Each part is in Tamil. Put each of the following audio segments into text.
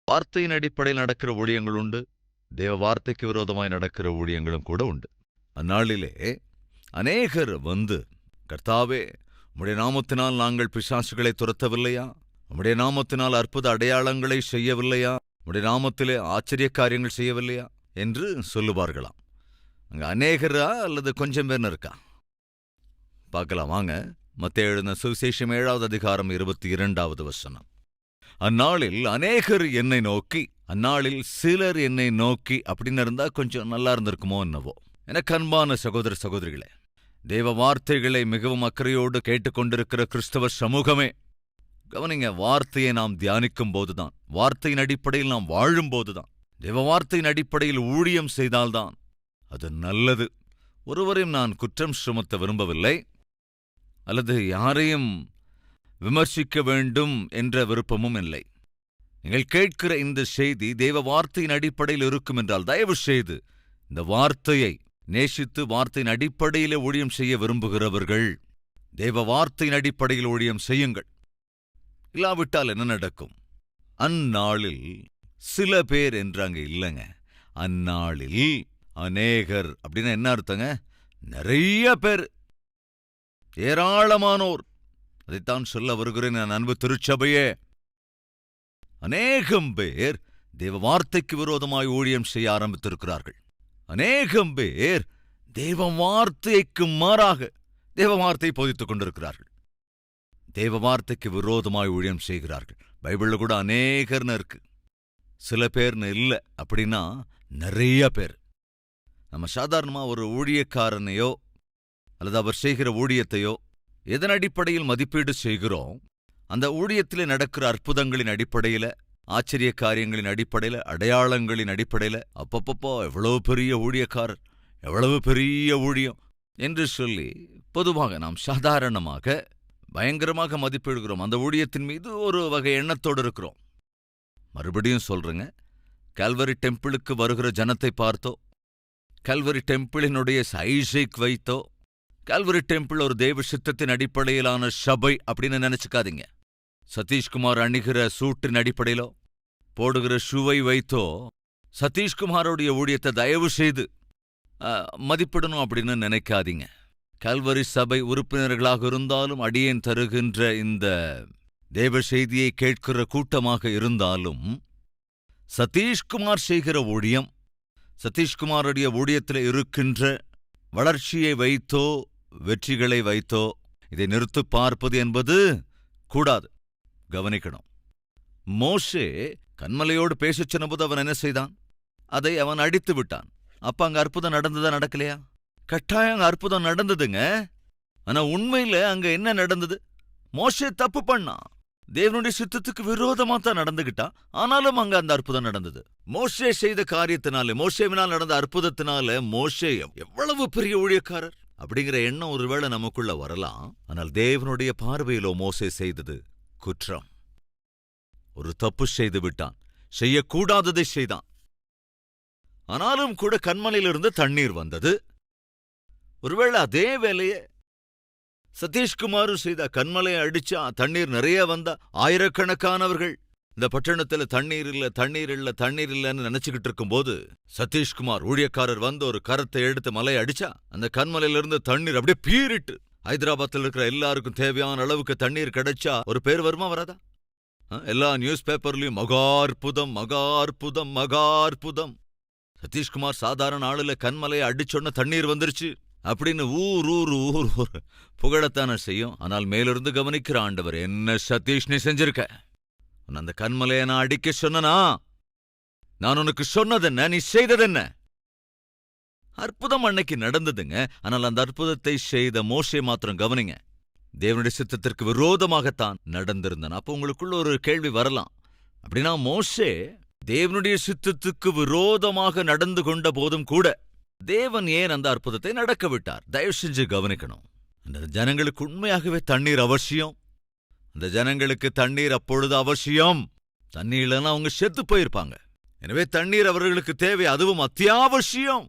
வார்த்தையின் அடிப்படையில் நடக்கிற ஊழியங்கள் உண்டு. தேவ வார்த்தைக்கு விரோதமாய் நடக்கிற ஊழியங்களும் கூட உண்டு. அந்நாளிலே அநேகர் வந்து, கர்த்தாவே, உம்முடைய நாமத்தினால் நாங்கள் பிசாசுகளை துரத்தவில்லையா? உம்முடைய நாமத்தினால் அற்புத அடையாளங்களை செய்யவில்லையா? உம்முடைய நாமத்திலே ஆச்சரிய காரியங்கள் செய்யவில்லையா என்று சொல்லுவார்களாம். அங்க அநேகரா அல்லது கொஞ்சம் பேர் இருக்கா? பார்க்கலாம் வாங்க. மத்தேயு எழுதின சுவிசேஷம் 7வது அதிகாரம் 22வது வசனம். அந்நாளில் அநேகர் என்னை நோக்கி, அந்நாளில் சிலர் என்னை நோக்கி அப்படின்னு இருந்தா கொஞ்சம் நல்லா இருந்திருக்குமோ என்னவோ. எனக்கு அன்பான சகோதர சகோதரிகளே, தேவ வார்த்தைகளை மிகவும் அக்கறையோடு கேட்டுக்கொண்டிருக்கிற கிறிஸ்தவ சமூகமே, கவனிங்க. வார்த்தையை நாம் தியானிக்கும் போதுதான், வார்த்தையின் அடிப்படையில் நாம் வாழும்போதுதான், தேவ வார்த்தையின் அடிப்படையில் ஊழியம் செய்தால்தான் அது நல்லது. ஒருவரையும் நான் குற்றம் சுமத்த விரும்பவில்லை, அல்லது யாரையும் விமர்சிக்க வேண்டும் என்ற விருப்பமும் இல்லை. நீங்கள் கேட்கிற இந்த செய்தி தேவ வார்த்தையின் அடிப்படையில் இருக்கும் என்றால் தயவு செய்து இந்த வார்த்தையை நேசித்து வார்த்தையின் அடிப்படையிலே ஊழியம் செய்ய விரும்புகிறவர்கள் தேவ வார்த்தையின் அடிப்படையில் ஊழியம் செய்யுங்கள். இல்லாவிட்டால் என்ன நடக்கும்? அந்நாளில் சில பேர் என்று அங்க இல்லைங்க. அந்நாளில் அநேகர் அப்படின்னா என்ன அர்த்தங்க? நிறைய பேர், ஏராளமானோர். அதைத்தான் சொல்ல வருகிறேன் என் அன்பு திருச்சபையே. அநேகம் பேர் தேவ வார்த்தைக்கு விரோதமாய் ஊழியம் செய்ய ஆரம்பித்திருக்கிறார்கள். அநேகம் பேர் தேவ வார்த்தைக்கு மாறாக தேவ வார்த்தையை போதித்துக் கொண்டிருக்கிறார்கள். தேவ வார்த்தைக்கு விரோதமாய் ஊழியம் செய்கிறார்கள். பைபிள்ல கூட அநேகர்னு இருக்கு, சில பேர்னு இல்லை. அப்படின்னா நிறைய பேர். நம்ம சாதாரணமா ஒரு ஊழியக்காரனையோ அல்லது அவர் செய்கிற ஊழியத்தையோ எதன் அடிப்படையில் மதிப்பீடு செய்கிறோம்? அந்த ஊழியத்திலே நடக்கிற அற்புதங்களின் அடிப்படையில், ஆச்சரிய காரியங்களின் அடிப்படையில், அடையாளங்களின் அடிப்படையில், அப்பப்பப்போ எவ்வளவு பெரிய ஊழியக்காரர், எவ்வளவு பெரிய ஊழியம் என்று சொல்லி பொதுவாக நாம் சாதாரணமாக பயங்கரமாக மதிப்பிடுகிறோம். அந்த ஊழியத்தின் மீது ஒரு வகை எண்ணத்தோடு இருக்கிறோம். மறுபடியும் சொல்றேங்க, கல்வரி டெம்பிளுக்கு வருகிற ஜனத்தை பார்த்தோ, கல்வரி டெம்பிளினுடைய சைஸைக் வைத்தோ, கல்வரி டெம்பிள் ஒரு தேவ சித்தத்தின் அடிப்படையிலான சபை அப்படின்னு நினைச்சுக்காதீங்க. சதீஷ்குமார் அணிகிற சூட்டின் அடிப்படையிலோ போடுகிற ஷூவை வைத்தோ சதீஷ்குமாரோடைய ஊழியத்தை தயவு செய்து மதிப்பிடணும் அப்படின்னு நினைக்காதீங்க. கல்வரி சபை உறுப்பினர்களாக இருந்தாலும், அடியேன் தருகின்ற இந்த தேவ செய்தியை கேட்கிற கூட்டமாக இருந்தாலும், சதீஷ்குமார் செய்கிற ஊழியம், சதீஷ்குமாருடைய ஊழியத்தில் இருக்கின்ற வளர்ச்சியை வைத்தோ வெற்றிகளை வைத்தோ இதை நிறுத்து பார்ப்பது என்பது கூடாது. கவனிக்கணும். மோசே கன்மலையோடு பேசச் சொன்னபோது அவன் என்ன செய்தான்? அதை அவன் அடித்து விட்டான். அப்ப அங்க அற்புதம் நடந்ததா நடக்கலையா? கட்டாயம் அங்க அற்புதம் நடந்ததுங்க. ஆனா உண்மையில அங்க என்ன நடந்தது? மோசே தப்பு பண்ணான், தேவனுடைய சித்தத்துக்கு விரோதமா தான் நடந்துகிட்டான். ஆனாலும் அங்க அந்த அற்புதம் நடந்தது. மோசே செய்த காரியத்தினாலே, மோசேவினால் நடந்த அற்புதத்தினால மோசே எவ்வளவு பெரிய ஊழியக்காரர் அப்படிங்கிற எண்ணம் ஒருவேளை நமக்குள்ள வரலாம். ஆனால் தேவனுடைய பார்வையிலோ மோசே செய்தது குற்றம். ஒரு தப்பு செய்து விட்டான், செய்யக்கூடாததை செய்தான். ஆனாலும் கூட கண்மலையிலிருந்து தண்ணீர் வந்தது. ஒருவேளை அதே வேலையை சதீஷ்குமார் செய்த, கண்மலையை அடிச்சா தண்ணீர் நிறைய வந்தா ஆயிரக்கணக்கானவர்கள் இந்த பட்டணத்துல தண்ணீர் இல்ல தண்ணீர் இல்ல தண்ணீர் இல்லன்னு நினைச்சுக்கிட்டு இருக்கும்போது சதீஷ்குமார் ஊழியக்காரர் வந்து ஒரு கரத்தை எடுத்து மலையை அடிச்சா அந்த கண்மலையிலிருந்து தண்ணீர் அப்படியே பீரிட்டு ஹைதராபாத்தில் இருக்கிற எல்லாருக்கும் தேவையான அளவுக்கு தண்ணீர் கிடைச்சா ஒரு பேர் வருமா வராதா? எல்லா நியூஸ் பேப்பர்லயும் மகா அற்புதம் மகா அற்புதம் மகா அற்புதம். சதீஷ்குமார் சாதாரண ஆளுல கண்மலையை அடிச்சோன்ன தண்ணீர் வந்துருச்சு அப்படின்னு ஊர் ஊர் ஊர் ஊர் புகழத்தான செய்யும். ஆனால் மேலிருந்து கவனிக்கிற ஆண்டவர், என்ன சதீஷ் நீ செஞ்சிருக்க? அந்த கண்மலையை நான் அடிக்க சொன்னனா? நான் உனக்கு சொன்னதென்ன, நீ செய்ததென்ன? அற்புதம் அன்னைக்கு நடந்ததுங்க. ஆனால் அந்த அற்புதத்தை செய்த மோசே மாத்திரம் கவனிங்க, தேவனுடைய சித்தத்திற்கு விரோதமாகத்தான் நடந்திருந்தான். அப்போ உங்களுக்குள்ள ஒரு கேள்வி வரலாம், அப்படின்னா மோசே தேவனுடைய சித்தத்துக்கு விரோதமாக நடந்து கொண்ட போதும் கூட தேவன் ஏன் அந்த அற்புதத்தை நடக்க விட்டார்? தயவு செஞ்சு கவனிக்கணும். அந்த ஜனங்களுக்கு உண்மையாகவே தண்ணீர் அவசியம். அந்த ஜனங்களுக்கு தண்ணீர் அப்பொழுது அவசியம். தண்ணீர் இல்லைன்னா அவங்க செத்து போயிருப்பாங்க. எனவே தண்ணீர் அவர்களுக்கு தேவை, அதுவும் அத்தியாவசியம்.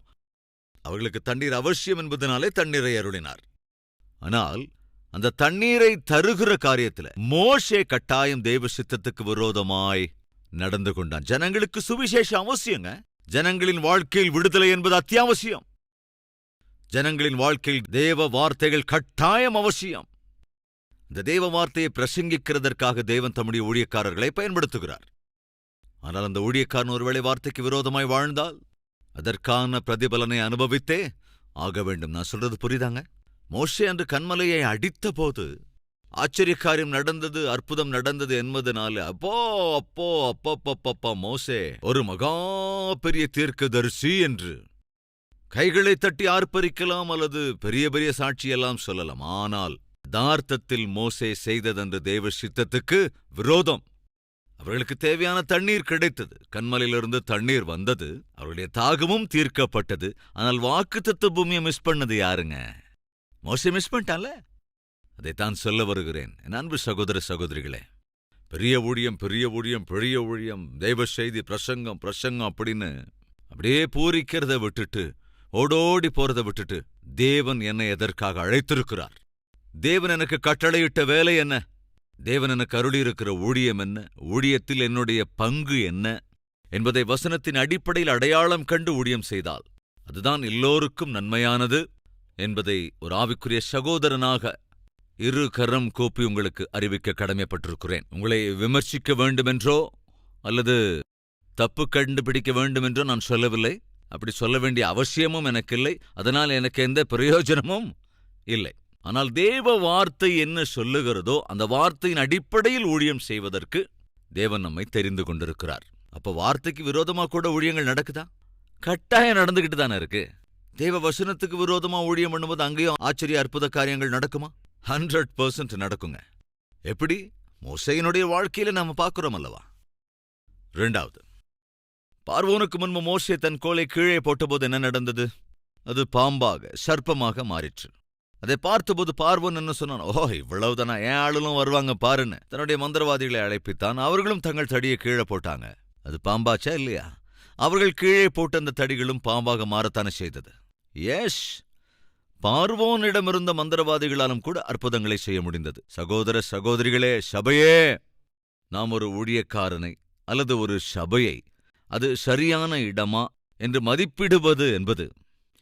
அவர்களுக்கு தண்ணீர் அவசியம் என்பதனாலே தண்ணீரை அருளினார். ஆனால் அந்த தண்ணீரை தருகிற காரியத்துல மோசே கட்டாயம் தேவ சித்தத்துக்கு விரோதமாய் நடந்து கொண்டான். ஜனங்களுக்கு சுவிசேஷம் அவசியங்க. ஜனங்களின் வாழ்க்கையில் விடுதலை என்பது அத்தியாவசியம். ஜனங்களின் வாழ்க்கையில் தேவ வார்த்தைகள் கட்டாயம் அவசியம். இந்த தேவ வார்த்தையை பிரசங்கிக்கிறதற்காக தேவன் தம்முடைய ஊழியக்காரர்களை பயன்படுத்துகிறார். ஆனால் அந்த ஊழியக்காரன் ஒருவேளை வார்த்தைக்கு விரோதமாய் வாழ்ந்தால் அதற்கான பிரதிபலனை அனுபவித்தே ஆக வேண்டும். நான் சொல்றது புரியுதாங்க? மோசே அன்று கன்மலையை அடித்த போது ஆச்சரிய காரியம் நடந்தது, அற்புதம் நடந்தது என்பதனால அப்போ மோசே ஒரு மகா பெரிய தீர்க்கதரிசி என்று கைகளை தட்டி ஆர்ப்பரிக்கலாம் அல்லது பெரிய பெரிய சாட்சியெல்லாம் சொல்லலாம். ஆனால் யதார்த்தத்தில் மோசே செய்ததென்று தேவ சித்தத்துக்கு விரோதம். அவர்களுக்கு தேவையான தண்ணீர் கிடைத்தது, கன்மலையிலிருந்து தண்ணீர் வந்தது, அவருடைய தாகமும் தீர்க்கப்பட்டது. ஆனால் வாக்குத்தத்த பூமியை மிஸ் பண்ணது யாருங்க? மோசே மிஸ் பண்ணிட்டான்ல. அதைத்தான் சொல்ல வருகிறேன் என் அன்பு சகோதர சகோதரிகளே. பெரிய ஊழியம் பெரிய ஊழியம் பெரிய ஊழியம், தெய்வ செய்தி, பிரசங்கம் பிரசங்கம் அப்படின்னு அப்படியே பூரிக்கிறத விட்டுட்டு, ஓடோடி போறதை விட்டுட்டு, தேவன் என்னை எதற்காக அழைத்திருக்கிறார், தேவன் எனக்கு கட்டளையிட்ட வேலை என்ன, தேவன் எனக்கு அருளியிருக்கிற ஊழியம் என்ன, ஊழியத்தில் என்னுடைய பங்கு என்ன என்பதை வசனத்தின் அடிப்படையில் அடையாளம் கண்டு ஊழியம் செய்தால் அதுதான் எல்லோருக்கும் நன்மையானது என்பதை ஒரு ஆவிக்குரிய சகோதரனாக இரு கரம் கூப்பி உங்களுக்கு அறிவிக்க கடமைப்பட்டிருக்கிறேன். உங்களை விமர்சிக்க வேண்டுமென்றோ அல்லது தப்பு கண்டுபிடிக்க வேண்டுமென்றோ நான் சொல்லவில்லை. அப்படி சொல்ல வேண்டிய அவசியமும் எனக்கில்லை. அதனால் எனக்கு எந்த பிரயோஜனமும் இல்லை. ஆனால் தேவ வார்த்தை என்ன சொல்லுகிறதோ அந்த வார்த்தையின் அடிப்படையில் ஊழியம் செய்வதற்கு தேவன் நம்மை தெரிந்து கொண்டிருக்கிறார். அப்ப வார்த்தைக்கு விரோதமா கூட ஊழியங்கள் நடக்குதா? கட்டாயம் நடந்துகிட்டு தானே இருக்கு. தேவ வசனத்துக்கு விரோதமா ஊழியம் பண்ணும்போது அங்கேயும் ஆச்சரிய அற்புத காரியங்கள் நடக்குமா? 100% நடக்குங்க. எப்படி? மோசேயினுடைய வாழ்க்கையில நாம பார்க்கிறோம் அல்லவா? 2வது, பார்வோனுக்கு முன்பு மோசே தன் கோலை கீழே போட்டபோது என்ன நடந்தது? அது பாம்பாக சர்ப்பமாக மாறிற்று. அதை பார்த்தபோது பார்வோன் என்ன சொன்னான்? ஓ, இவ்வளவுதானா, என் ஆளுலும் வருவாங்க பாருன்னு தன்னுடைய மந்திரவாதிகளை அழைப்பித்தான். அவர்களும் தங்கள் தடியை கீழே போட்டாங்க. அது பாம்பாச்சா இல்லையா? அவர்கள் கீழே போட்ட அந்த தடிகளும் பாம்பாக மாறத்தானே செய்தது. எஸ், பார்வோனிடமிருந்த மந்திரவாதிகளாலும் கூட அற்புதங்களை செய்ய முடிந்தது. சகோதர சகோதரிகளே, சபையே, நாம் ஒரு ஊழியக்காரனை அல்லது ஒரு சபையை அது சரியான இடமா என்று மதிப்பிடுவது என்பது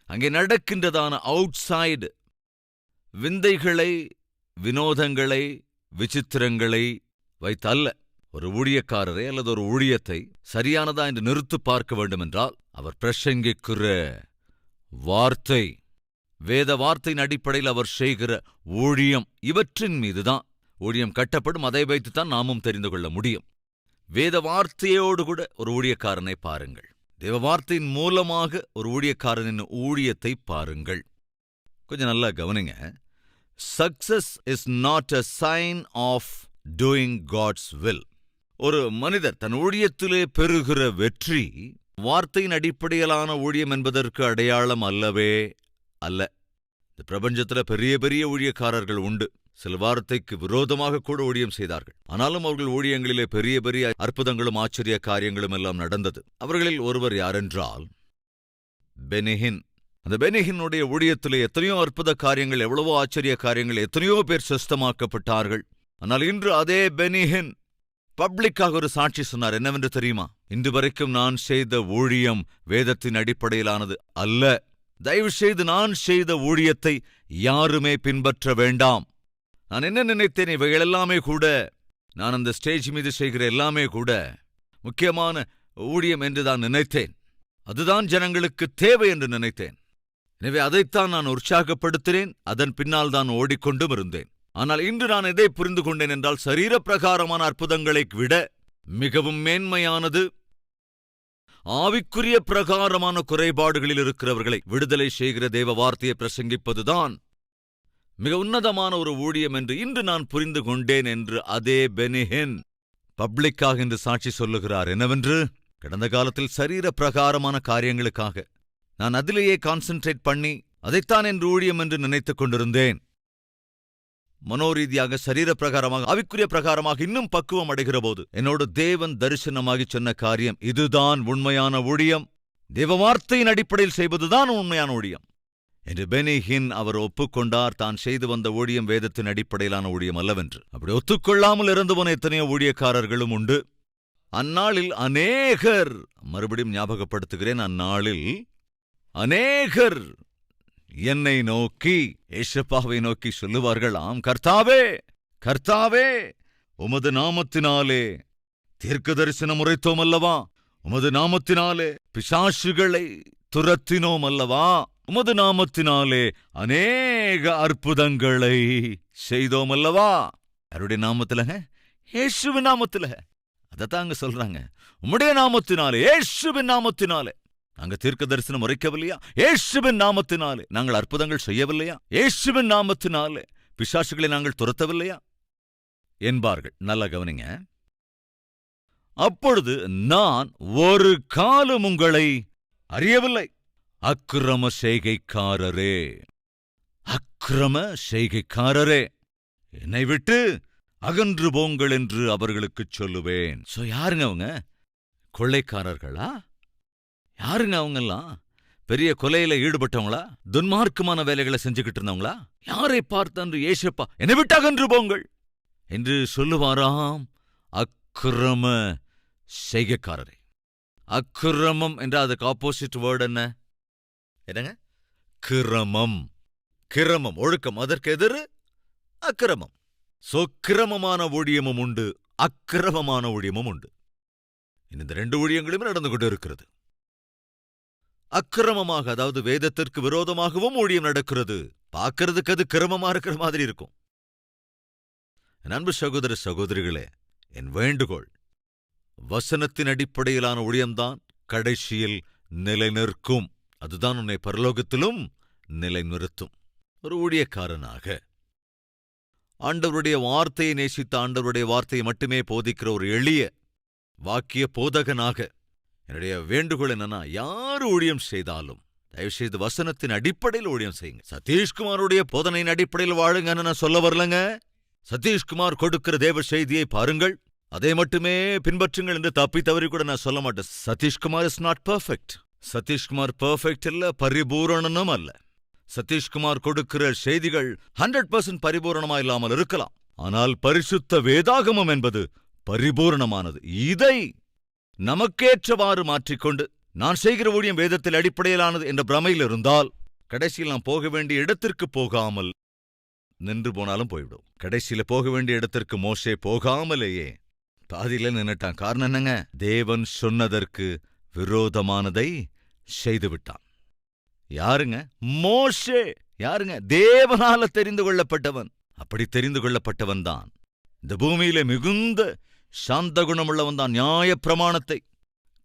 அங்கே நடக்கின்றதான அவுட்சைடு விந்தைகளை, வினோதங்களை, விசித்திரங்களை வைத்தல்ல. ஒரு ஊழியக்காரரை அல்லது ஒரு ஊழியத்தை சரியானதா என்று நிறுத்து பார்க்க வேண்டுமென்றால் அவர் பிரசங்கிக்கிற வார்த்தை, வேத வார்த்தையின் அடிப்படையில் அவர் செய்கிற ஊழியம், இவற்றின் மீதுதான் ஊழியம் கட்டப்படும். அதை வைத்துத்தான் நாமும் தெரிந்து கொள்ள முடியும். வேத வார்த்தையோடு கூட ஒரு ஊழியக்காரனை பாருங்கள். தேவ வார்த்தையின் மூலமாக ஒரு ஊழியக்காரனின் ஊழியத்தை பாருங்கள். கொஞ்சம் நல்லா கவனிங்க. Success is not a sign of doing God's will. ஒரு மனிதர் தன் ஊழியத்திலே பெறுகிற வெற்றி வார்த்தையின் அடிப்படையிலான ஊழியம் என்பதற்கு அடையாளம் அல்லவே அல்ல. இந்த பிரபஞ்சத்துல பெரிய பெரிய ஊழியக்காரர்கள் உண்டு. சில வார்த்தைக்கு விரோதமாக கூட ஊழியம் செய்தார்கள். ஆனாலும் அவர்கள் ஊழியங்களிலே பெரிய பெரிய அற்புதங்களும் ஆச்சரிய காரியங்களும் எல்லாம் நடந்தது. அவர்களில் ஒருவர் யாரென்றால் பெனிஹின். அந்த பெனிஹினுடைய ஊழியத்திலே எத்தனையோ அற்புத காரியங்கள், எவ்வளவோ ஆச்சரிய காரியங்கள், எத்தனையோ பேர் சுஸ்தமாக்கப்பட்டார்கள். ஆனால் இன்று அதே பெனிஹின் பப்ளிக்காக ஒரு சாட்சி சொன்னார். என்னவென்று தெரியுமா? இன்று வரைக்கும் நான் செய்த ஊழியம் வேதத்தின் அடிப்படையிலானது அல்ல. தயவு செய்து நான் செய்த ஊழியத்தை யாருமே பின்பற்ற வேண்டாம். நான் என்ன நினைத்தேன்? இவைகள் எல்லாமே கூட, நான் அந்த ஸ்டேஜ் மீது செய்கிற எல்லாமே கூட முக்கியமான ஊழியம் என்று தான் நினைத்தேன். அதுதான் ஜனங்களுக்கு தேவை என்று நினைத்தேன். எனவே அதைத்தான் நான் உற்சாகப்படுத்தினேன். அதன் பின்னால் தான் ஓடிக்கொண்டும் இருந்தேன். ஆனால் இன்று நான் எதை புரிந்து கொண்டேன் என்றால், சரீர பிரகாரமான அற்புதங்களை விட மிகவும் மேன்மையானது ஆவிக்குரிய பிரகாரமான குறைபாடுகளில் இருக்கிறவர்களை விடுதலை செய்கிற தேவ வார்த்தையை பிரசங்கிப்பதுதான் மிக உன்னதமான ஒரு ஊழியம் என்று இன்று நான் புரிந்து கொண்டேன் என்று அதே பெனிஹின் பப்ளிக்காக இன்று சாட்சி சொல்லுகிறார். என்னவென்று? கடந்த காலத்தில் சரீர பிரகாரமான காரியங்களுக்காக நான் அதிலேயே கான்சென்ட்ரேட் பண்ணி அதைத்தான் என்று ஊழியம் என்று நினைத்துக் கொண்டிருந்தேன். மனோரீதியாக, சரீர பிரகாரமாக, ஆவிக்குரிய பிரகாரமாக இன்னும் பக்குவம் அடைகிற போது என்னோடு தேவன் தரிசனமாகி சொன்ன காரியம், இதுதான் உண்மையான ஊழியம், தேவ வார்த்தையின் அடிப்படையில் செய்வதுதான் உண்மையான ஊழியம் என்று பெனிஹின் அவர் ஒப்புக்கொண்டார். தான் செய்து வந்த ஊழியம் வேதத்தின் அடிப்படையிலான ஊழியம் அல்லவென்று. அப்படி ஒத்துக்கொள்ளாமல் இருந்து போன எத்தனையோ ஊழியக்காரர்களும் உண்டு. அந்நாளில் அநேகர், மறுபடியும் ஞாபகப்படுத்துகிறேன், அந்நாளில் அநேகர் என்னை நோக்கி, ஏசப்பாவை நோக்கி சொல்லுவார்களாம், கர்த்தாவே கர்த்தாவே, உமது நாமத்தினாலே தீர்க்க தரிசனம் உரைத்தோம் அல்லவா, உமது நாமத்தினாலே பிசாசுகளை துரத்தினோம் அல்லவா, உமது நாமத்தினாலே அநேக அற்புதங்களை செய்தோம் அல்லவா. யாருடைய நாமத்துல? இயேசுவின் நாமத்துல. அதத்தாங்க சொல்றாங்க, உம்முடைய நாமத்தினாலே, இயேசுவின் நாமத்தினாலே நாங்க தீர்க்க தரிசனம் உரைக்கவில்லையா? இயேசுவின் நாமத்தினாலே நாங்கள் அற்புதங்கள் செய்யவில்லையா? இயேசுவின் நாமத்தினாலே பிசாசுகளை நாங்கள் துரத்தவில்லையா என்பார்கள். நல்லா கவனிங்க. அப்பொழுது நான் ஒரு காலம் உங்களை அறியவில்லை, அக்கிரம செய்கைக்காரரே, அக்கிரம செய்கைக்காரரே, என்னை விட்டு அகன்று போங்கள் என்று அவர்களுக்குச் சொல்லுவேன். சோ யாருங்க அவங்க? கொள்ளைக்காரர்களா? யாருங்க அவங்கெல்லாம்? பெரிய கொலையில ஈடுபட்டவங்களா? துன்மார்க்கமான வேலைகளை செஞ்சுக்கிட்டு இருந்தவங்களா? யாரை பார்த்து அன்று ஏசப்பா என்னை விட்டு அகன்று போங்கள் என்று சொல்லுவாராம்? அக்கிரம செய்கைக்காரரே. அக்கிரமம் என்ற அதுக்கு ஆப்போசிட் வேர்டு என்ன? என்னங்க? கிரமம். கிரமம் ஒழுக்கம், அதற்கு எதிர் அக்கிரமம். கிரமமான ஊழியமும் உண்டு, அக்கிரமமான ஊழியமும் உண்டு. இந்த ரெண்டு ஊழியங்களும் நடந்து கொண்டு இருக்கிறது. அக்கிரமமாக, அதாவது வேதத்திற்கு விரோதமாகவும் ஊழியம் நடக்கிறது. பார்க்கறதுக்கு அது கிரமமா இருக்கிற மாதிரி இருக்கும். அன்பு சகோதர சகோதரிகளே, என் வேண்டுகோள், வசனத்தின் அடிப்படையிலான ஊழியம்தான் கடைசியில் நிலைநிற்கும். அதுதான் உன்னை பரலோகத்திலும் நிலைநிறுத்தும். ஒரு ஊழியக்காரனாக, ஆண்டவருடைய வார்த்தையை நேசித்த, ஆண்டவருடைய வார்த்தையை மட்டுமே போதிக்கிற ஒரு எளிய வாக்கிய போதகனாக என்னுடைய வேண்டுகோள் என்னன்னா, யார் ஊழியம் செய்தாலும் தயவுசெய்து வசனத்தின் அடிப்படையில் ஊழியம் செய்யுங்க. சதீஷ்குமாருடைய போதனையின் அடிப்படையில் வாழுங்கன்னு நான் சொல்ல வரலங்க. சதீஷ்குமார் கொடுக்கிற தேவ செய்தியை பாருங்கள், அதை மட்டுமே பின்பற்றுங்கள் என்று தப்பி தவறி கூட நான் சொல்ல மாட்டேன். Satishkumar is not perfect. Satishkumar perfect இல்ல, பரிபூரணனும் அல்ல. சதீஷ்குமார் கொடுக்கிற செய்திகள் 100% பரிபூரணமா இல்லாமல் இருக்கலாம். ஆனால் பரிசுத்த வேதாகமம் என்பது பரிபூரணமானது. இதை நமக்கேற்றவாறு மாற்றிக்கொண்டு நான் செய்கிற ஊழியம் வேதத்தில் அடிப்படையிலானது என்ற பிரமையில் இருந்தால், கடைசியில் நான் போக வேண்டிய இடத்திற்கு போகாமல் நின்று போனாலும் போய்விடும். கடைசியில போக வேண்டிய இடத்திற்கு மோசே போகாமலேயே பாதியில நின்னுட்டான். காரணம் என்னங்க? தேவன் சொன்னதற்கு விரோதமானதை செய்துவிட்டான். யாருங்க? மோசே. யாருங்க? தேவனால தெரிந்து கொள்ளப்பட்டவன். அப்படி தெரிந்து கொள்ளப்பட்டவன் தான் இந்த பூமியிலே மிகுந்த சாந்த குணமுள்ளவன் தான். நியாய பிரமாணத்தை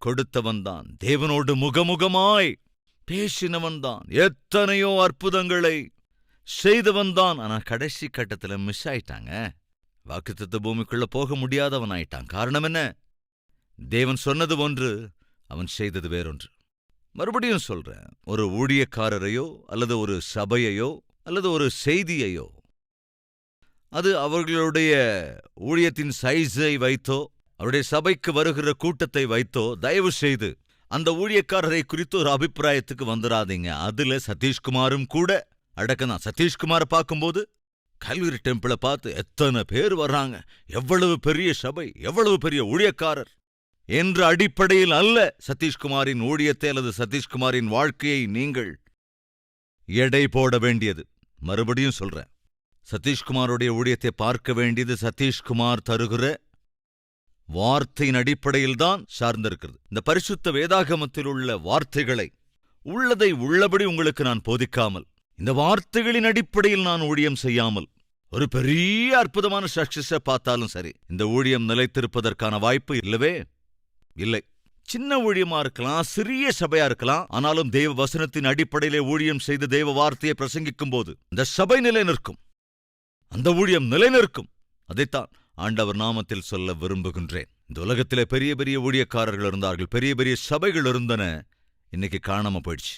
கொடுத்தவன் தான். தேவனோடு முகமுகமாய் பேசினவன் தான். எத்தனையோ அற்புதங்களை செய்தவன் தான். ஆனா கடைசி கட்டத்துல மிஸ் ஆயிட்டாங்க. வாக்குத்தத்த பூமிக்குள்ள போக முடியாதவன் ஆயிட்டான். காரணம் என்ன? தேவன் சொன்னது ஒன்று, அவன் செய்தது வேறொன்று. மறுபடியும் சொல்றேன், ஒரு ஊழியக்காரரையோ அல்லது ஒரு சபையையோ அல்லது ஒரு செய்தியையோ, அது அவர்களுடைய ஊழியத்தின் சைஸை வைத்தோ அவருடைய சபைக்கு வருகிற கூட்டத்தை வைத்தோ தயவு செய்து அந்த ஊழியக்காரரை குறித்து ஒரு அபிப்பிராயத்துக்கு வந்துடாதீங்க. அதுல சதீஷ்குமாரும் கூட அடக்கம்தான். சதீஷ்குமாரை பார்க்கும்போது கல்வரி டெம்பிளை பார்த்து எத்தனை பேர் வர்றாங்க, எவ்வளவு பெரிய சபை, எவ்வளவு பெரிய ஊழியக்காரர் என்ற அடிப்படையில் அல்ல சதீஷ்குமாரின் ஊழியத்தை அல்லது சதீஷ்குமாரின் வாழ்க்கையை நீங்கள் எடை போட வேண்டியது. மறுபடியும் சொல்றேன், சதீஷ்குமாருடைய ஊழியத்தை பார்க்க வேண்டியது சதீஷ்குமார் தருகிற வார்த்தையின் அடிப்படையில்தான் சார்ந்திருக்கிறது. இந்த பரிசுத்த வேதாகமத்தில் உள்ள வார்த்தைகளை உள்ளதை உள்ளபடி உங்களுக்கு நான் போதிக்காமல், இந்த வார்த்தைகளின் அடிப்படையில் நான் ஊழியம் செய்யாமல், ஒரு பெரிய அற்புதமான சக்சஸை பார்த்தாலும் சரி, இந்த ஊழியம் நிலைத்திருப்பதற்கான வாய்ப்பு இல்லவே இல்லை. சின்ன ஊழியமா இருக்கலாம், சிறிய சபையா இருக்கலாம். ஆனாலும் தேவ வசனத்தின் அடிப்படையிலே ஊழியம் செய்து தேவ வார்த்தையை பிரசங்கிக்கும் போது இந்த சபை நிலை நிற்கும், அந்த ஊழியம் நிலை நிற்கும். அதைத்தான் ஆண்டவர் நாமத்தில் சொல்ல விரும்புகின்றேன். இந்த உலகத்திலே பெரிய பெரிய ஊழியக்காரர்கள் இருந்தார்கள், பெரிய பெரிய சபைகள் இருந்தன, இன்னைக்கு காணாம போயிடுச்சு.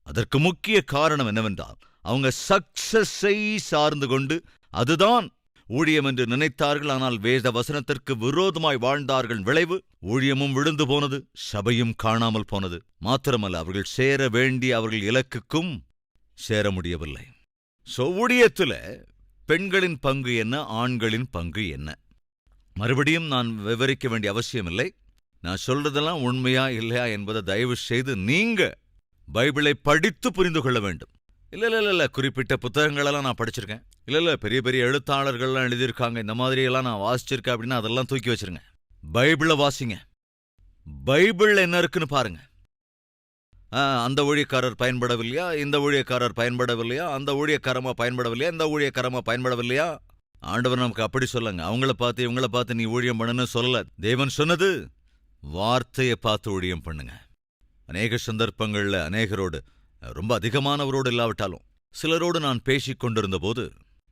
அதற்கு முக்கிய காரணம் என்னவென்றால், அவங்க சக்சஸை சார்ந்து கொண்டு அதுதான் ஊழியம் என்று நினைத்தார்கள். ஆனால் வேத வசனத்திற்கு விரோதமாய் வாழ்ந்தார்கள். விளைவு ஊழியமும் விழுந்து போனது, சபையும் காணாமல் போனது. மாத்திரமல்ல, அவர்கள் சேர வேண்டிய அவர்கள் இலக்குக்கும் சேர முடியவில்லை. ஊழியத்துல பெண்களின் பங்கு என்ன, ஆண்களின் பங்கு என்ன, மறுபடியும் நான் விவரிக்க வேண்டிய அவசியமில்லை. நான் சொல்றதெல்லாம் உண்மையா இல்லையா என்பதை தயவு செய்து நீங்க பைபிளை படித்து புரிந்து கொள்ள வேண்டும். இல்ல குறிப்பிட்ட புத்தகங்களெல்லாம் நான் படிச்சிருக்கேன், இல்ல பெரிய பெரிய எழுத்தாளர்கள்லாம் எழுதியிருக்காங்க, இந்த மாதிரியெல்லாம் நான் வாசிச்சிருக்கேன் அப்படின்னா அதெல்லாம் தூக்கி வச்சிருங்க. பைபிளை வாசிங்க. பைபிள் என்ன இருக்குன்னு பாருங்க. அந்த ஊழியக்காரர் பயன்படவில்லையா, இந்த ஊழியக்காரர் பயன்படவில்லையா, அந்த ஊழியக்காரமா பயன்படவில்லையா, இந்த ஊழியக்காரமா பயன்படவில்லையா? ஆண்டவர் நமக்கு அப்படி சொல்லுங்க. அவங்கள பார்த்து இவங்கள பார்த்து நீ ஊழியம் பண்ணுன்னு சொல்லல. தேவன் சொன்னது வார்த்தையை பார்த்து ஊழியம் பண்ணுங்க. அநேக சந்தர்ப்பங்கள்ல அநேகரோடு, ரொம்ப அதிகமானவரோடு இல்லாவிட்டாலும் சிலரோடு நான் பேசிக் கொண்டிருந்த போது,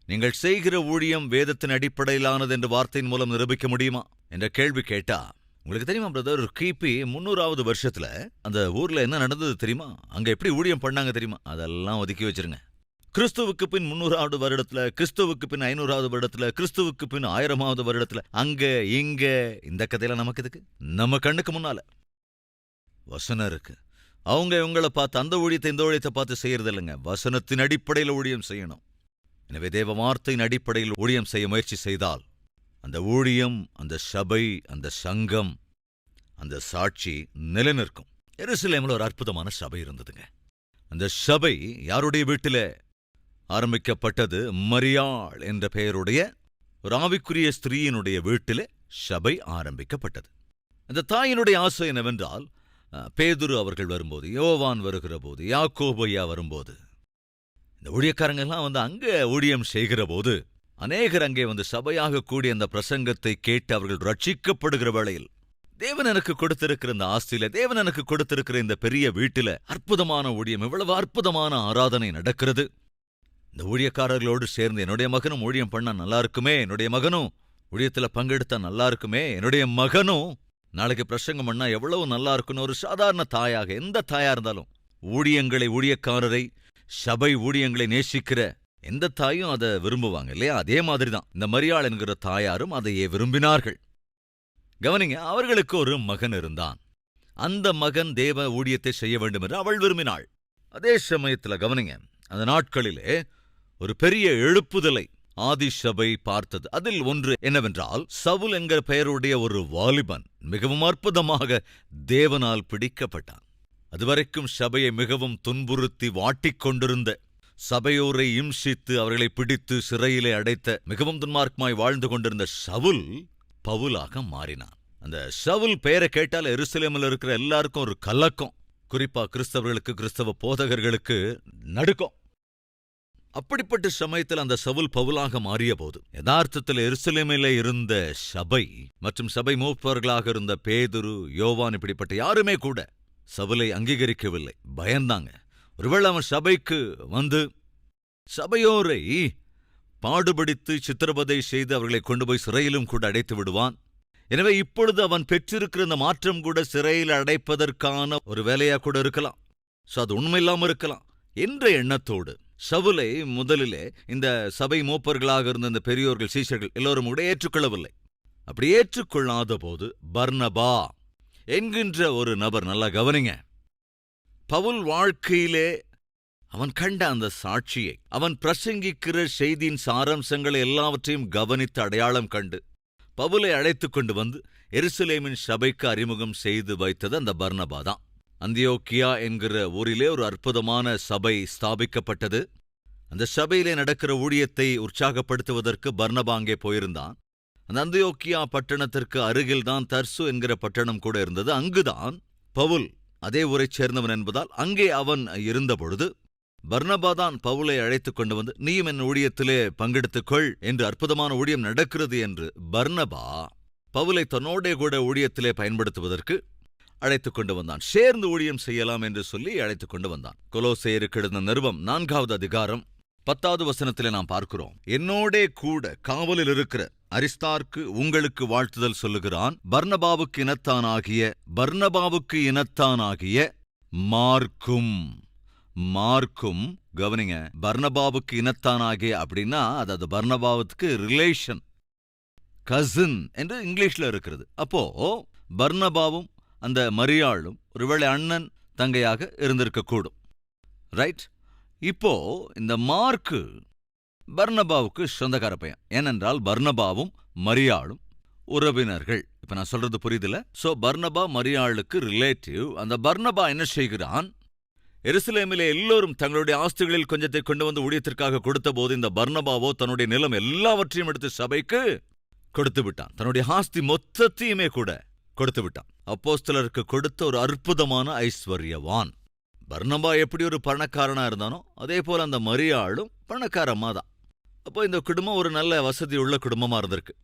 நீங்கள் செய்கிற ஊழியம் வேதத்தின் அடிப்படையிலானது என்று வார்த்தையின் மூலம் நிரூபிக்க முடியுமா என்ற கேள்வி கேட்டா, உங்களுக்கு தெரியுமா பிரதர், கிபி 300வது வருஷத்துல அந்த ஊர்ல என்ன நடந்தது தெரியுமா, அங்க எப்படி ஊழியம் பண்ணாங்க தெரியுமா, அதெல்லாம் ஒதுக்கி வச்சிருங்க. கிறிஸ்துவுக்கு பின் 300வது வருடத்துல, கிறிஸ்துவுக்கு பின் 500வது வருடத்துல, கிறிஸ்துவுக்கு பின் 1000வது வருடத்துல, அங்க இங்க இந்த கதையெல்லாம் நமக்கு எதுக்கு? நம்ம கண்ணுக்கு முன்னால வசனம் இருக்கு. அவங்க இவங்களை பார்த்து அந்த ஊழியத்தை இந்த ஊழியத்தை பார்த்து செய்யறது இல்லைங்க. வசனத்தின் அடிப்படையில் ஊழியம் செய்யணும். எனவே தேவ வார்த்தையின் அடிப்படையில் ஊழியம் செய்ய முயற்சி செய்தால் அந்த ஊழியம், அந்த சபை, அந்த சங்கம், அந்த சாட்சி நிலைநிற்கும். எருசலேமில் ஒரு அற்புதமான சபை இருந்ததுங்க. அந்த சபை யாருடைய வீட்டில ஆரம்பிக்கப்பட்டது? மரியாள் என்ற பெயருடைய ஒரு ஆவிக்குரிய ஸ்திரீயினுடைய வீட்டிலே சபை ஆரம்பிக்கப்பட்டது. அந்த தாயினுடைய ஆசை என்னவென்றால், பேதுரு அவர்கள் வரும்போது, யோவான் வருகிற போது, யாக்கோபு ஐயா வரும்போது, இந்த ஊழியக்காரங்கெல்லாம் அங்கே ஊழியம் செய்கிற போது அநேகர் அங்கே சபையாக கூடிய அந்த பிரசங்கத்தை கேட்டு அவர்கள் ரட்சிக்கப்படுகிற வேளையில், தேவன் எனக்கு கொடுத்திருக்கிற இந்த ஆஸ்தியில, தேவன் எனக்கு கொடுத்திருக்கிற இந்த பெரிய வீட்டில அற்புதமான ஊழியம், இவ்வளவு அற்புதமான ஆராதனை நடக்கிறது, இந்த ஊழியக்காரர்களோடு சேர்ந்து என்னுடைய மகனும் ஊழியம் பண்ணா நல்லா இருக்குமே, என்னுடைய மகனும் ஊழியத்துல பங்கெடுத்தா நல்லா இருக்குமே, என்னுடைய மகனும் நாளைக்கு பிரசங்கம் பண்ணா எவ்வளவு நல்லா இருக்குன்னு ஒரு சாதாரண தாயாக, எந்த தாயா இருந்தாலும் ஊழியங்களை, ஊழியக்காரரை, சபை ஊழியங்களை நேசிக்கிற எந்த தாயும் அதை விரும்புவாங்க இல்லையா? அதே மாதிரிதான் இந்த மரியாள் என்கிற தாயாரும் அதையே விரும்பினார்கள். கவனிங்க, அவர்களுக்கு ஒரு மகன் இருந்தான். அந்த மகன் தேவ ஊழியத்தை செய்ய வேண்டும் என்று அவள் விரும்பினாள். அதே சமயத்தில் கவனிங்க, அந்த நாட்களிலே ஒரு பெரிய எழுப்புதலை ஆதிசபை பார்த்தது. அதில் ஒன்று என்னவென்றால், சவுல் என்கிற பெயருடைய ஒரு வாலிபன் மிகவும் அற்புதமாக தேவனால் பிடிக்கப்பட்டான். அதுவரைக்கும் சபையை மிகவும் துன்புறுத்தி வாட்டிக் கொண்டிருந்த, சபையோரை இம்சித்து அவர்களை பிடித்து சிறையிலே அடைத்த, மிகவும் துன்மார்க்கமாய் வாழ்ந்து கொண்டிருந்த சவுல் பவுலாக மாறினான். அந்த சவுல் பெயரை கேட்டால் எருசலேமில் இருக்கிற எல்லாருக்கும் ஒரு கலக்கம், குறிப்பா கிறிஸ்தவர்களுக்கு, கிறிஸ்தவ போதகர்களுக்கு நடுக்கம். அப்படிப்பட்ட சமயத்தில் அந்த சவுல் பவுலாக மாறிய போது, யதார்த்தத்தில் எருசலேமிலே இருந்த சபை மற்றும் சபை மூப்பவர்களாக இருந்த பேதுரு, யோவான், இப்படிப்பட்ட யாருமே கூட சவுலை அங்கீகரிக்கவில்லை, பயந்தாங்க. ஒருவேளை அவன் சபைக்கு சபையோரை பாடுபடித்து சித்திரவதை செய்து அவர்களை கொண்டு போய் சிறையிலும் கூட அடைத்து விடுவான். எனவே இப்பொழுது அவன் பெற்றிருக்கிற இந்த மாற்றம் கூட சிறையில் அடைப்பதற்கான ஒரு வேலையா கூட இருக்கலாம். அது உண்மையில்லாம இருக்கலாம் என்ற எண்ணத்தோடு சவுலை முதலிலே இந்த சபை மூப்பர்களாக இருந்த இந்த பெரியோர்கள், சீஷர்கள் எல்லோரும் கூட ஏற்றுக்கொள்ளவில்லை. அப்படி ஏற்றுக்கொள்ளாத போது பர்னபா என்கின்ற ஒரு நபர், நல்லா கவனிங்க, பவுல் வாழ்க்கையிலே அவன் கண்ட அந்த சாட்சியை, அவன் பிரசங்கிக்கிற செய்தியின் சாராம்சங்களை எல்லாவற்றையும் கவனித்து அடையாளம் கண்டு பவுலை அழைத்து கொண்டு எருசலேமின் சபைக்கு அறிமுகம் செய்து வைத்தது அந்த பர்னபா தான். அந்தியோக்கியா என்கிற ஊரிலே ஒரு அற்புதமான சபை ஸ்தாபிக்கப்பட்டது. அந்த சபையிலே நடக்கிற ஊழியத்தை உற்சாகப்படுத்துவதற்கு பர்னபா அங்கே போயிருந்தான். அந்த அந்தியோக்கியா பட்டணத்திற்கு அருகில்தான் தர்சு என்கிற பட்டணம் கூட இருந்தது. அங்குதான் பவுல் அதே ஊரைச் சேர்ந்தவன் என்பதால் அங்கே அவன் இருந்தபொழுது பர்னபாதான் பவுலை அழைத்துக் கொண்டு நீயும் என் ஊழியத்திலே பங்கெடுத்துக்கொள் என்று, அற்புதமான ஊழியம் நடக்கிறது என்று பர்னபா பவுலை தன்னோடே கூட ஊழியத்திலே பயன்படுத்துவதற்கு அழைத்துக் கொண்டு வந்தான். சேர்ந்து ஊழியம் செய்யலாம் என்று சொல்லி அழைத்துக் கொண்டு வந்தான். கொலோசேயருக்கு எழுதின நிருபம் 4வது அதிகாரம் 10வது வசனத்திலே நாம் பார்க்கிறோம், என்னோடே கூட காவலில் இருக்கிற அரிஸ்தார்க்கு உங்களுக்கு வாழ்த்துதல் சொல்லுகிறான். பர்னபாவுக்கு இனத்தானாகிய மார்க்கும், கவனிங்க, பர்னபாவுக்கு இனத்தானாகிய அப்படின்னா அதாவது பர்னபாவுக்கு ரிலேஷன், கசின் என்று இங்கிலீஷ்ல இருக்கிறது. அப்போ பர்னபாவும் அந்த மரியாளும் ஒருவேளை அண்ணன் தங்கையாக இருந்திருக்கக்கூடும், ரைட்? இப்போ இந்த மார்க்கு பர்னபாவுக்கு சொந்தக்கார பையன். ஏனென்றால் பர்னபாவும் மரியாளும் உறவினர்கள். இப்ப நான் சொல்றது புரியுதுல? சோ பர்னபா மரியாளுக்கு ரிலேட்டிவ். அந்த பர்னபா என்ன செய்கிறான்? எருசலேமிலே எல்லோரும் தங்களுடைய ஆஸ்திகளில் கொஞ்சத்தை கொண்டு வந்து ஊழியத்திற்காக கொடுத்த போது இந்த பர்னபாவோ தன்னுடைய நிலம் எல்லாவற்றையும் எடுத்து சபைக்கு கொடுத்து விட்டான். தன்னுடைய ஆஸ்தி மொத்தத்தையுமே கூட கொடுத்து விட்டான். அப்போஸ்தலருக்கு கொடுத்த ஒரு அற்புதமான ஐஸ்வர்யவான். பர்னபா எப்படி ஒரு பணக்காரனா இருந்தானோ அதே போல அந்த மரியாளும் பணக்காரம்மா தான். அப்போ இந்த குடும்பம் ஒரு நல்ல வசதி உள்ள குடும்பமா இருந்திருக்கு.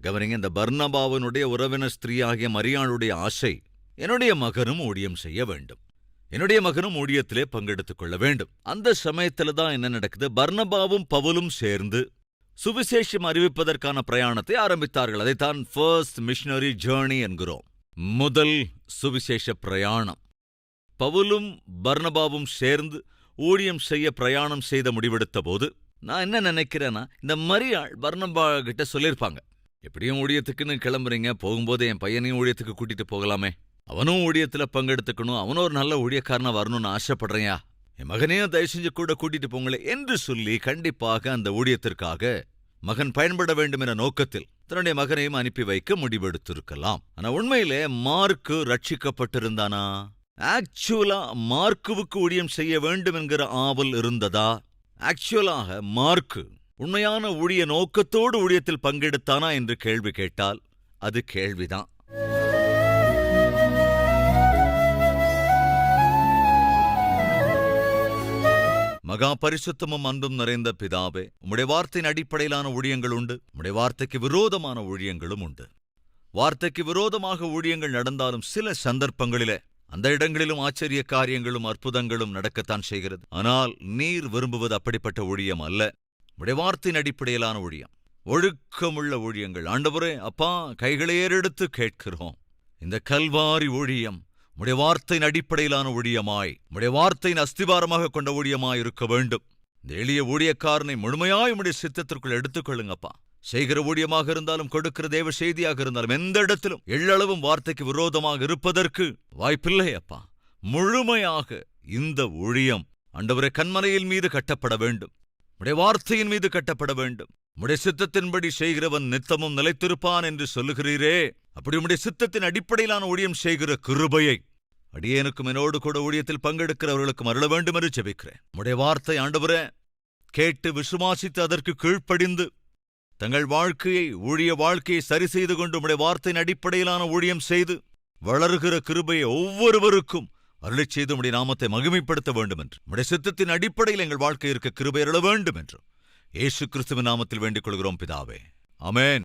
கவனிங்க, இந்த பர்னபாவினுடைய உறவினர் ஸ்திரீயாகிய மரியாளுடைய ஆசை, என்னுடைய மகனும் ஊழியம் செய்ய வேண்டும், என்னுடைய மகனும் ஊழியத்திலே பங்கெடுத்துக் கொள்ள வேண்டும். அந்த சமயத்துல தான் என்ன நடக்குது? பர்னபாவும் பவுலும் சேர்ந்து சுவிசேஷம் அறிவிப்பதற்கான பிரயாணத்தை ஆரம்பித்தார்கள். அதைத்தான் ஃபர்ஸ்ட் மிஷனரி ஜேர்னி என்கிறோம். முதல் சுவிசேஷ பிரயாணம். பவுலும் பர்னபாவும் சேர்ந்து ஊழியம் செய்ய பிரயாணம் செய்த முடிவெடுத்த போது நான் என்ன நினைக்கிறேன்னா, இந்த மரியாள் பர்னபா கிட்ட சொல்லியிருப்பாங்க, எப்படியும் ஊழியத்துக்குன்னு கிளம்புறீங்க, போகும்போது என் பையனையும் ஊழியத்துக்கு கூட்டிட்டு போகலாமே, அவனும் ஊழியத்துல பங்கெடுத்துக்கணும், அவனும் ஒரு நல்ல ஊழியக்காரனா வரணும்னு ஆசைப்படுறேயா, என் மகனையும் தயவு செஞ்சு கூட கூட்டிட்டு போங்களே என்று சொல்லி கண்டிப்பாக அந்த ஊழியத்திற்காக மகன் பயன்பட வேண்டும் என்ற நோக்கத்தில் தன்னுடைய மகனையும் அனுப்பி வைக்க முடிவெடுத்திருக்கலாம். ஆனா உண்மையிலே மார்க்கு ரட்சிக்கப்பட்டிருந்தானா? ஆக்சுவலா மார்க்குவுக்கு ஊழியம் செய்ய வேண்டும் என்கிற ஆவல் இருந்ததா? ஆக்சுவலாக மார்க்கு உண்மையான ஊழிய நோக்கத்தோடு ஊழியத்தில் பங்கெடுத்தானா என்று கேள்வி கேட்டால் அது கேள்விதான். மகா பரிசுத்தமும் அன்பும் நிறைந்த பிதாவே, உம்முடைய வார்த்தையின் அடிப்படையிலான ஊழியங்கள் உண்டு, உம்முடைய வார்த்தைக்கு விரோதமான ஊழியங்களும் உண்டு. வார்த்தைக்கு விரோதமாக ஊழியங்கள் நடந்தாலும் சில சந்தர்ப்பங்களிலே அந்த இடங்களிலும் ஆச்சரிய காரியங்களும் அற்புதங்களும் நடக்கத்தான் செய்கிறது. ஆனால் நீர் விரும்புவது அப்படிப்பட்ட ஊழியம் அல்ல. உம்முடைய வார்த்தையின் அடிப்படையிலான ஊழியம், ஒழுக்கமுள்ள ஊழியங்கள். ஆண்டவரே, அப்பா, கைகளை ஏறெடுத்து கேட்கிறோம். இந்த கல்வாரி ஊழியம் உம்முடைய வார்த்தையின் அடிப்படையிலான ஊழியமாய், உம்முடைய வார்த்தையின் அஸ்திவாரமாக கொண்ட ஊழியமாய் இருக்க வேண்டும். இந்த எளிய ஊழியக்காரனை முழுமையாய் உம்முடைய சித்தத்திற்குள் எடுத்துக்கொள்ளுங்கப்பா. செய்கிற ஊழியமாக இருந்தாலும், கொடுக்கிற தேவ செய்தியாக இருந்தாலும், எந்த இடத்திலும் எள்ளளவும் வார்த்தைக்கு விரோதமாக இருப்பதற்கு வாய்ப்பில்லை அப்பா. முழுமையாக இந்த ஊழியம் ஆண்டவரே கன்மலையின் மீது கட்டப்பட வேண்டும், உம்முடைய வார்த்தையின் மீது கட்டப்பட வேண்டும். உம்முடைய சித்தத்தின்படி செய்கிறவன் நித்தமும் நிலைத்திருப்பான் என்று சொல்லுகிறீரே, அப்படி உம்முடைய சித்தத்தின் அடிப்படையிலான ஊழியம் செய்கிற கிருபையை அடியேனுக்கும் என்னோடு கூட ஊழியத்தில் பங்கெடுக்கிறவர்களுக்கும் அருள வேண்டும் என்று ஜெபிக்கிறேன். உம்முடைய வார்த்தை ஆண்டவரே கேட்டு விசுவாசித்து அதற்கு கீழ்ப்படிந்து தங்கள் வாழ்க்கையை, ஊழிய வாழ்க்கையை சரி செய்து கொண்டு உம்முடைய வார்த்தையின் அடிப்படையிலான ஊழியம் செய்து வளர்கிற கிருபையை ஒவ்வொருவருக்கும் அருளிச் செய்து உம்முடைய நாமத்தை மகிமைப்படுத்த வேண்டும் என்று, உம்முடைய சித்தத்தின் அடிப்படையில் எங்கள் வாழ்க்கை இருக்க கிருபை அருள வேண்டும் என்று இயேசு கிறிஸ்துவின் நாமத்தில் வேண்டிக் கொள்கிறோம் பிதாவே, ஆமென்.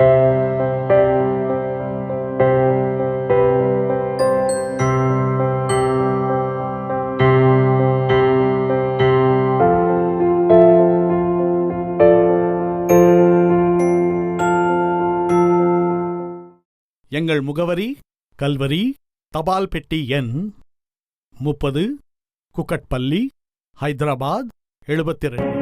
எங்கள் முகவரி: கல்வரி, தபால் பெட்டி எண் 30, குக்கட்பள்ளி, ஹைதராபாத் 72.